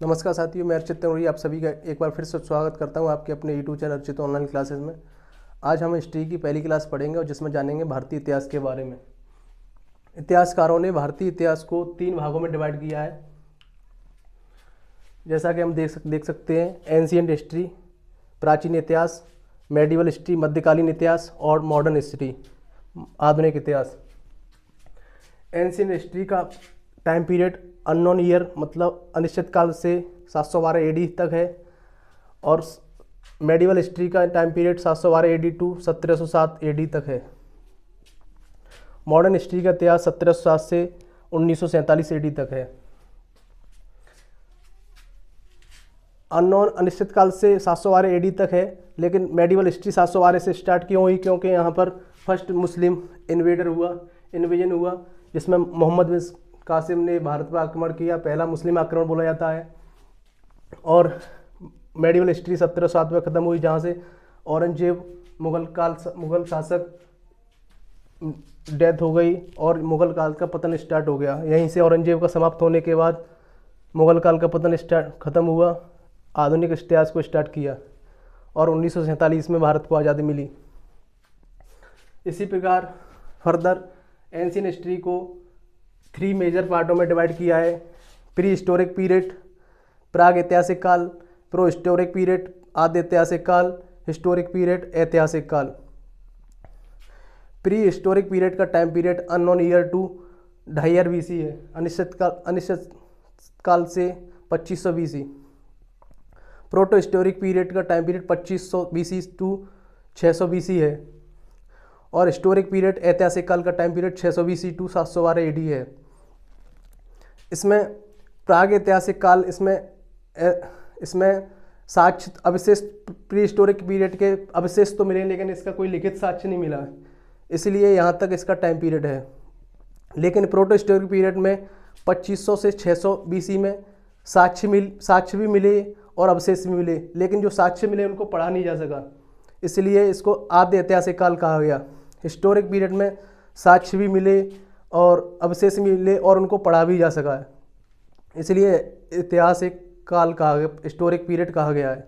नमस्कार साथियों, मैं अर्चित तनूरी आप सभी का एक बार फिर से स्वागत करता हूं आपके अपने YouTube channel Archit online classes में। आज हम हिस्ट्री की पहली क्लास पढ़ेंगे और जिसमें जानेंगे भारतीय इतिहास के बारे में। इतिहासकारों ने भारतीय इतिहास को 3 भागों में डिवाइड किया है। जैसा कि हम देख सकते हैं, एंशिएंट हिस्ट्री प्राचीन इतिहास, मेडिवल हिस्ट्री मध्यकालीन इतिहास और मॉडर्न हिस्ट्री आधुनिक इतिहास। एंशिएंट हिस्ट्री का टाइम पीरियड अननोन ईयर मतलब अनिश्चित काल से 712 एडी तक है और मेडिवल हिस्ट्री का time period 712 AD to 1707 AD तक है। मॉडर्न हिस्ट्री का इतिहास 1707 से 1947 एडी तक है। अननोन अनिश्चित काल से 712 एडी तक है, लेकिन मेडिवल हिस्ट्री 712 से स्टार्ट क्यों हुई? क्योंकि यहाँ पर फर्स्ट मुस्लिम इन्वेजन हुआ जिसमें मोहम्मद बिन कासिम ने भारत पर आक्रमण किया। पहला मुस्लिम आक्रमण बोला जाता है। और मेडिवल हिस्ट्री 1707 में ख़त्म हुई, जहाँ से औरंगजेब मुगल शासक डेथ हो गई और मुगल काल का पतन स्टार्ट हो गया। यहीं से औरंगजेब का समाप्त होने के बाद मुगल काल का पतन ख़त्म हुआ, आधुनिक इतिहास को स्टार्ट किया और 1947 में भारत को आज़ादी मिली। इसी प्रकार फर्दर एंशिएंट हिस्ट्री को 3 मेजर पार्टों में डिवाइड किया है। प्री हिस्टोरिक पीरियड, प्राग ऐतिहासिक काल, प्रो हिस्टोरिक पीरियड आद्य ऐतिहासिक काल, हिस्टोरिक पीरियड ऐतिहासिक काल। प्री हिस्टोरिक पीरियड का time period unknown year to 2500 BC है, अनिश्चित काल से 2500 BC। प्रोटो हिस्टोरिक पीरियड का time period 2500 BC to 600 BC है और हिस्टोरिक पीरियड ऐतिहासिक काल का time period 600 BC to 712 AD है। इसमें प्राग ऐतिहासिक काल इसमें साक्ष्य अवशेष प्री हिस्टोरिक पीरियड के अवशेष तो मिले, लेकिन इसका कोई लिखित साक्ष्य नहीं मिला, इसलिए यहाँ तक इसका टाइम पीरियड है। लेकिन प्रोटो हिस्टोरिक पीरियड में 2500 से 600 BC में साक्ष्य भी मिले और अवशेष भी मिले, लेकिन जो साक्ष्य मिले उनको पढ़ा नहीं जा सका, इसलिए इसको आद्य ऐतिहासिक काल कहा गया। हिस्टोरिक पीरियड में साक्ष्य भी मिले और अवशेष भी मिले और उनको पढ़ा भी जा सका है, इसलिए ऐतिहासिक काल कहा गया, हिस्टोरिक पीरियड कहा गया है।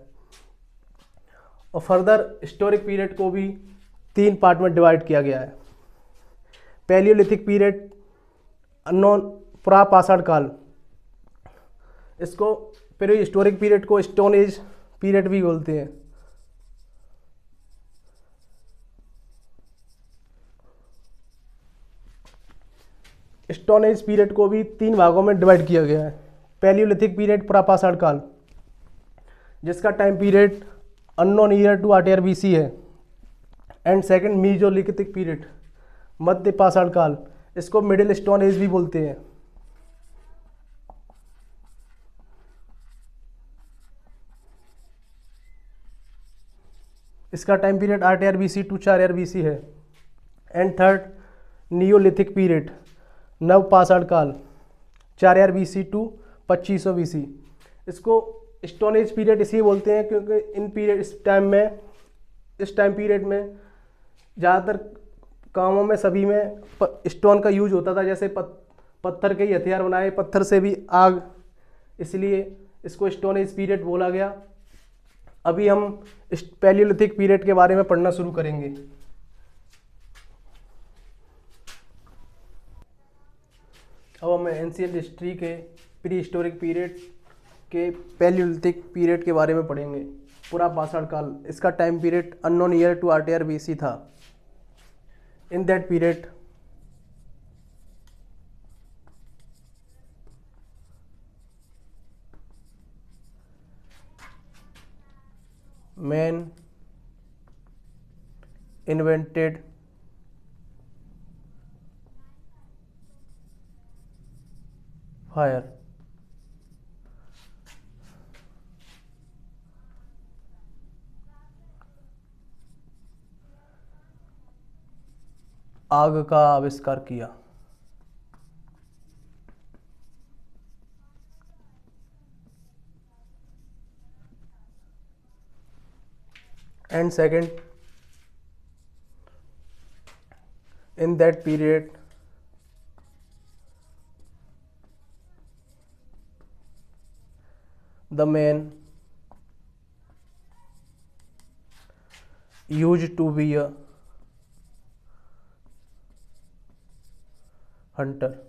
और फर्दर हिस्टोरिक पीरियड को भी 3 पार्ट में डिवाइड किया गया है। पैलियोलिथिक पीरियड अननोन पुरापाषाण काल, इसको प्री हिस्टोरिक पीरियड को स्टोन एज पीरियड भी बोलते हैं। स्टोन एज पीरियड को भी 3 भागों में डिवाइड किया गया है। पैलियोलिथिक पीरियड पुरापाषाण काल, जिसका time period unknown year to 8000 BC है। एंड सेकंड मीजोलिथिक पीरियड मध्य पाषाण काल, इसको मिडिल स्टोन एज भी बोलते हैं। इसका time period 8000 BC to 4000 BC है। एंड थर्ड नियोलिथिक पीरियड नवपाषाण काल 4000 BC टू 2500 BC। इसको स्टोन एज पीरियड इसलिए बोलते हैं क्योंकि इस टाइम पीरियड में ज़्यादातर कामों में सभी में स्टोन का यूज होता था, जैसे पत्थर के ही हथियार बनाए, पत्थर से भी आग, इसलिए इसको स्टोन एज पीरियड बोला गया। अभी हम पैलियोलिथिक पीरियड के बारे में पढ़ना शुरू करेंगे। अब हम एंशिएंट हिस्ट्री के प्री हिस्टोरिक पीरियड के पैलियोलिथिक पीरियड के बारे में पढ़ेंगे। पुरापाषाण काल, इसका time period unknown year to 8000 BC था। In that period man invented fire। आग का आविष्कार किया। And second, in that period the man used to be a hunter.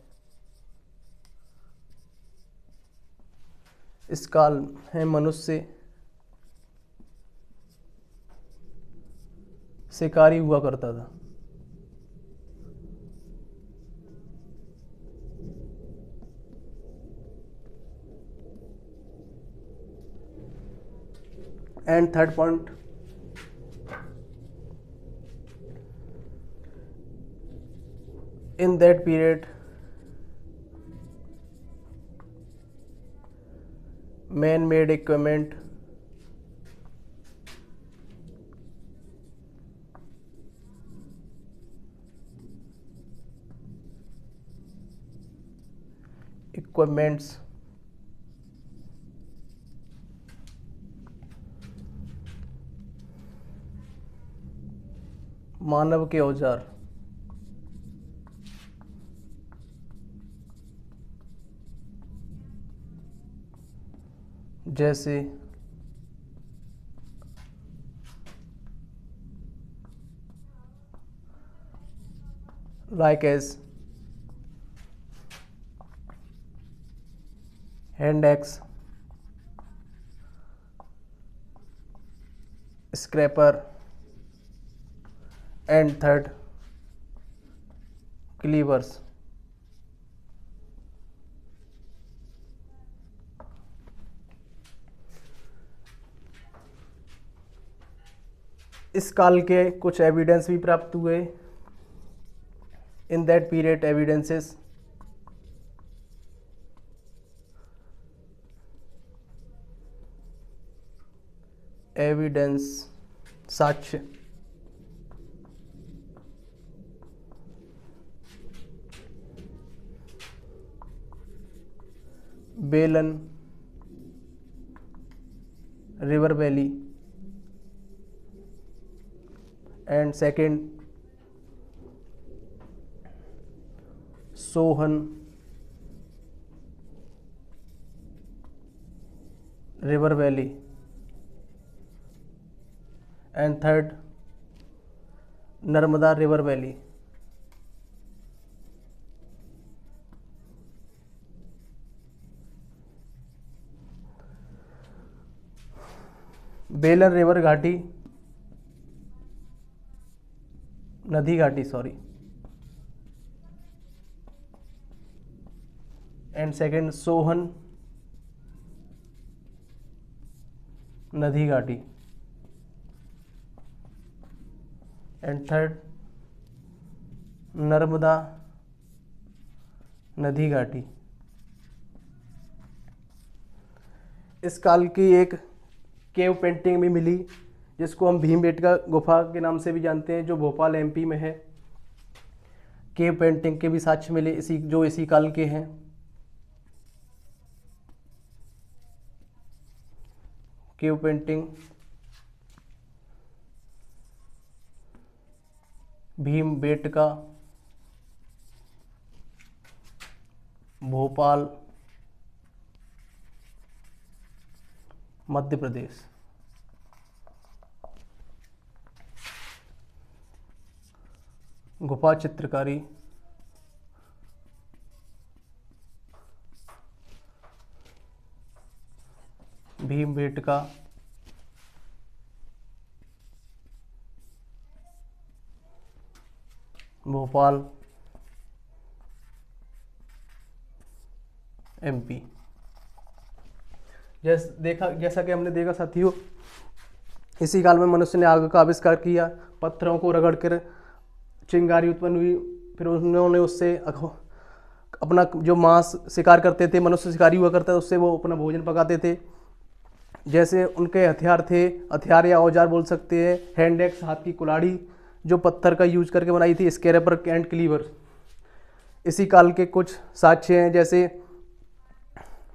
इस काल में मनुष्य शिकारी हुआ करता था। And third point, in that period man made equipment equipments मानव के औजार जैसे like as hand axe, scraper and third cleavers. इस काल के कुछ एविडेंस भी प्राप्त हुए। In that period evidences evidence साक्ष्य Belan river valley and second Sohan river valley and third Narmada river valley. Belan river घाटी नदी घाटी एंड सेकंड सोहन नदी घाटी एंड थर्ड नर्मदा नदी घाटी। इस काल की एक केव पेंटिंग भी मिली जिसको हम भीमबेटका गुफा के नाम से भी जानते हैं, जो भोपाल एमपी में है। केव पेंटिंग के भी साक्ष्य मिले इसी काल के हैं। Cave painting Bhimbetka Bhopal Madhya Pradesh. गुफा चित्रकारी भीमबेटका भोपाल एमपी। जैसा कि हमने देखा साथियों, इसी काल में मनुष्य ने आग का आविष्कार किया। पत्थरों को रगड़कर चिंगारी उत्पन्न हुई, फिर उन्होंने उससे अपना जो मांस शिकार करते थे, मनुष्य शिकारी हुआ करता था, उससे वो अपना भोजन पकाते थे। जैसे उनके हथियार या औजार बोल सकते हैं, हैंड एक्स हाथ की कुल्हाड़ी जो पत्थर का यूज करके बनाई थी, स्क्रैपर एंड क्लीवर। इसी काल के कुछ साक्ष्य हैं, जैसे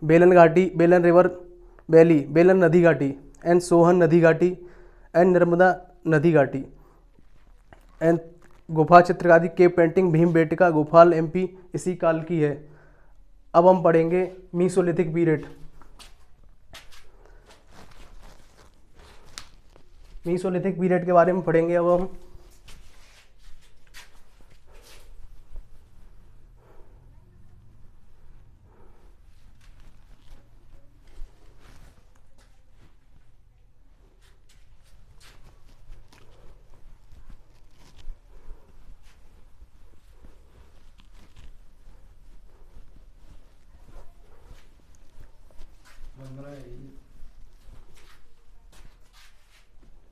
बेलन घाटी, बेलन रिवर वैली, बेलन नदी घाटी एंड सोहन नदी घाटी एंड नर्मदा नदी घाटी एंड गुफा चित्रकारी के पेंटिंग भीमबेटका भोपाल एमपी इसी काल की है। अब हम पढ़ेंगे मीसोलिथिक पीरियड। मीसोलिथिक पीरियड के बारे में पढ़ेंगे अब हम।